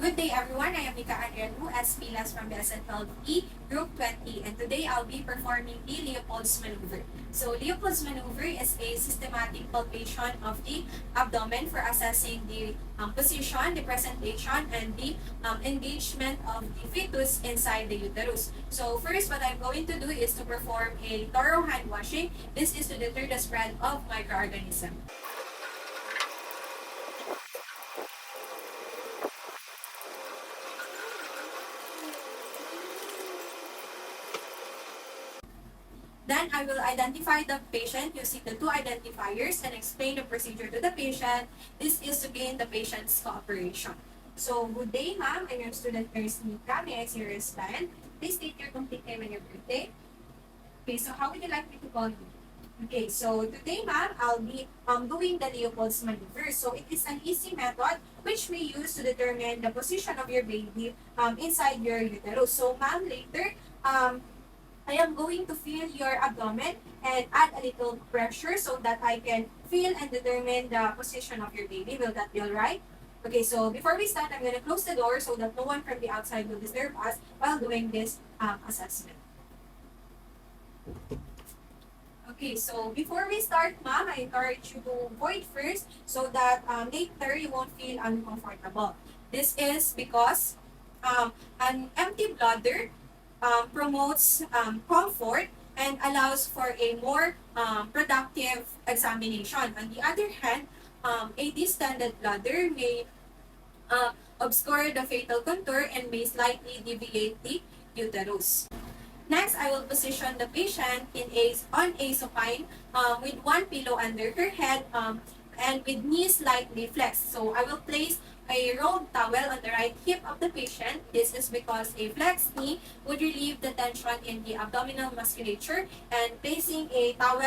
Good day everyone, I am Mika Adrianu as Pilas from BSN12E Group 20 and today I'll be performing the Leopold's Maneuver. So Leopold's Maneuver is a systematic palpation of the abdomen for assessing the position, the presentation, and the engagement of the fetus inside the uterus. So first, what I'm going to do is to perform a thorough hand washing. This is to deter the spread of microorganisms. Then I will identify the patient using the two identifiers and explain the procedure to the patient. This is to gain the patient's cooperation. So, good day, ma'am. I'm your student nurse, Mika. May I see your wristband? Please state your complete name and your birthday. Okay, so how would you like me to call you? Okay, so today, ma'am, I'll be doing the Leopold's maneuver. So it is an easy method which we use to determine the position of your baby inside your uterus. So, ma'am, later, I am going to feel your abdomen and add a little pressure so that I can feel and determine the position of your baby. Will that be alright? Okay, so before we start, I'm going to close the door so that no one from the outside will disturb us while doing this assessment. Okay, so before we start, ma'am, I encourage you to void first so that later you won't feel uncomfortable. This is because an empty bladder promotes comfort and allows for a more productive examination. On the other hand, a distended bladder may obscure the fetal contour and may slightly deviate the uterus. Next, I will position the patient on a supine with one pillow under her head and with knees slightly flexed. So I will place a rolled towel on the right hip of the patient. This is because a flexed knee would relieve the tension in the abdominal musculature, and placing a towel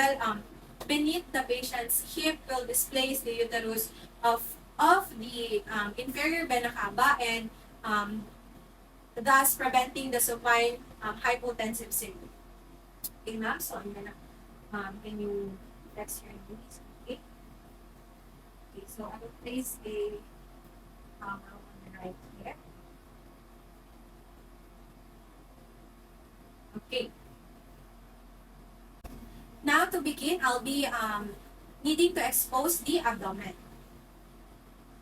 beneath the patient's hip will displace the uterus of the inferior vena cava and thus preventing the supine hypotensive syndrome. Okay, ma'am, so I'm gonna, can you flex your knees? Okay. Okay, so I will place a on the right here. Okay. Now to begin, I'll be needing to expose the abdomen.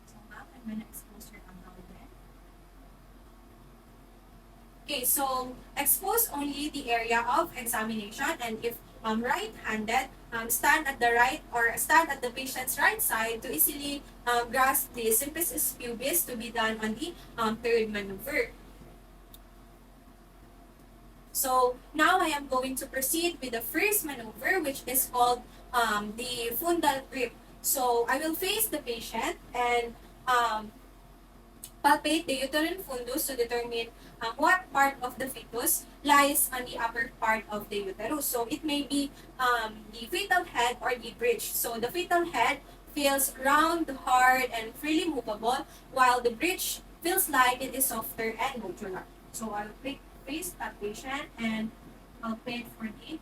So now I'm going to expose your abdomen. Okay, so expose only the area of examination, and if right-handed, stand at the right or stand at the patient's right side to easily grasp the symphysis pubis to be done on the third maneuver. So now I am going to proceed with the first maneuver, which is called the fundal grip. So I will face the patient and palpate the uterine fundus to determine what part of the fetus lies on the upper part of the uterus. So it may be the fetal head or the bridge. So the fetal head feels round, hard, and freely movable, while the bridge feels like it is softer and modular. So I'll face that patient and palpate for the.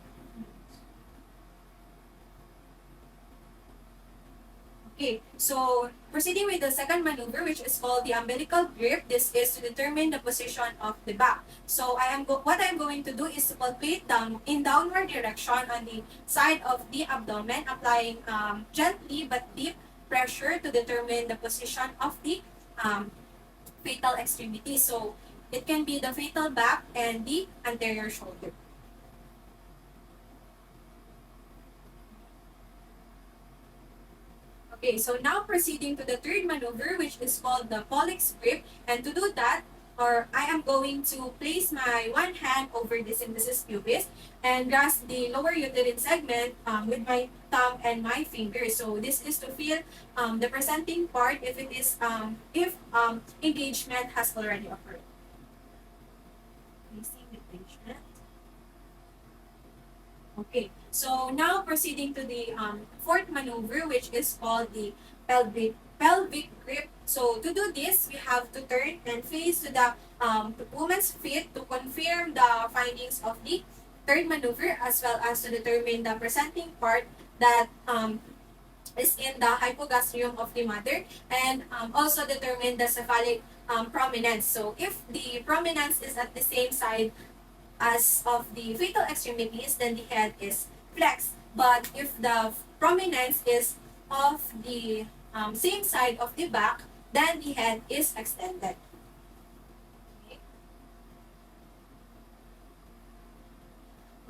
Okay, so proceeding with the second maneuver, which is called the umbilical grip. This is to determine the position of the back. So what I'm going to do is to palpate down in downward direction on the side of the abdomen, applying gently but deep pressure to determine the position of the fetal extremity. So it can be the fetal back and the anterior shoulder. Okay, so now proceeding to the third maneuver, which is called the Pollux grip. And to do that, I am going to place my one hand over the symphysis pubis and grasp the lower uterine segment with my thumb and my fingers. So this is to feel the presenting part if engagement has already occurred. Placing the patient. Okay, so now proceeding to the fourth maneuver, which is called the pelvic grip. So to do this, we have to turn and face to the woman's feet to confirm the findings of the third maneuver, as well as to determine the presenting part that is in the hypogastrium of the mother, and also determine the cephalic prominence. So if the prominence is at the same side as of the fetal extremities, then the head is flexed. But if the prominence is of the same side of the back, then the head is extended. Okay.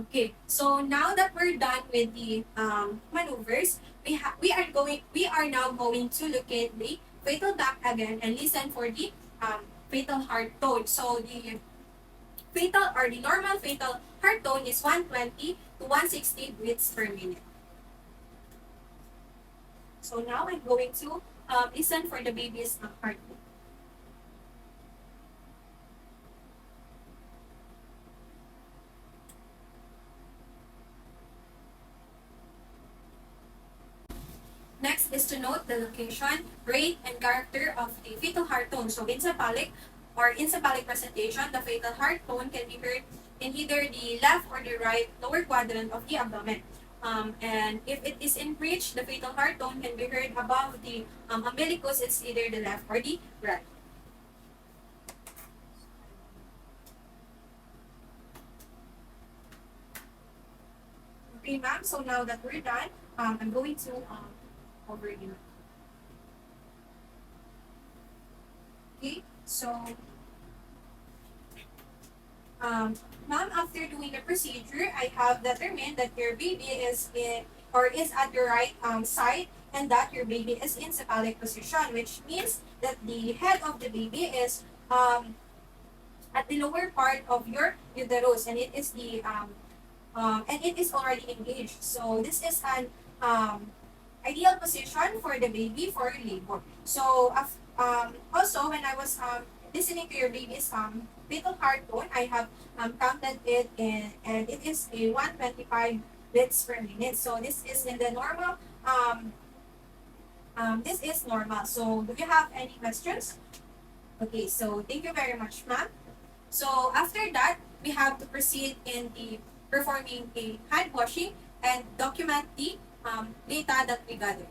Okay, so now that we're done with the maneuvers, we are now going to look at the fatal back again and listen for the fatal heart tone. So the fatal or the normal fatal heart tone is 120 to 160 beats per minute. So now I'm going to listen for the baby's heartbeat. Next is to note the location, rate, and character of the fetal heart tone. So in cephalic or encephalic presentation, the fetal heart tone can be heard in either the left or the right lower quadrant of the abdomen. And if it is in breech, the fetal heart tone can be heard above the umbilicus. It's either the left or the right. Okay, ma'am. So now that we're done, I'm going to over you. Okay. So ma'am, after doing the procedure, I have determined that your baby is in or is at the right side and that your baby is in cephalic position, which means that the head of the baby is at the lower part of your uterus, and it is already engaged. So this is an ideal position for the baby for labor. So also when I was listening to your baby's fetal heart tone, I have counted it in, and it is a 125 beats per minute. So this is in the normal. This is normal. So do you have any questions? Okay, so thank you very much, ma'am. So after that, we have to proceed in the performing a hand washing and document the data that we gathered.